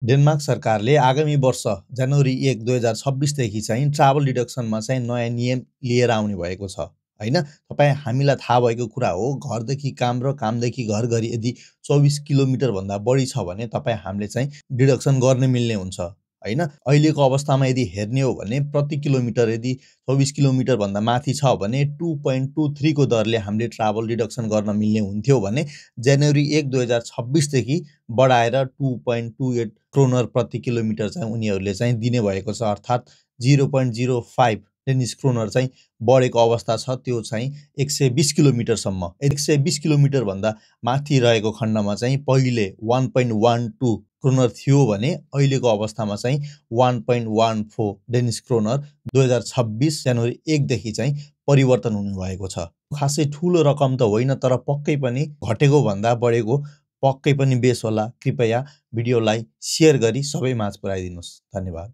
Denmark सरकारले आगामी वर्ष जनवरी 1 2026 देखि चाहिँ ट्राभल डिडक्सनमा चाहिँ नयाँ नियम लिएर आउने भएको छ हैन। तपाईँ हामीलाई थाहा भएको कुरा हो, घरदेखि काम र कामदेखि घर गरी यदि 24 किलोमिटर भन्दा बढी छ भने तपाईँ हामीले चाहिँ डिडक्सन गर्न मिल्ने हुन्छ हैन। अहिलेको अवस्थामा यदि हेर्ने हो भने प्रति किलोमिटर यदि 24 किलोमिटर भन्दा माथि छ भने 2.23 को दरले हामीले ट्राभल डिडक्सन गर्न मिल्ने हुन्थ्यो भने जनवरी 1 2026 देखि बढाएर 2.28 क्रोनर प्रति किलोमिटर चाहिँ उनीहरूले चाहिँ दिने भएको छ। अर्थात् 0.05 डेनिस क्रोनर चाहिँ बढेको अवस्था छ। त्यो चाहिँ 120 किलोमिटरसम्म। 120 किलोमिटर भन्दा माथि रहेको खण्डमा चाहिँ पहिले 1.12 क्रोनर थियो भने अहिलेको अवस्थामा चाहिँ 1.14 डेनिस क्रोनर 2026 जनवरी 1 देखि चाहिँ परिवर्तन हुनुभएको छ। खासै ठुलो रकम त होइन, तर पक्कै पनि घटेको भन्दा बढेको पक्कै पनि बेस होला। कृपया भिडियोलाई शेयर गरी सबै माझ पुर्याइदिनुहोस्। धन्यवाद।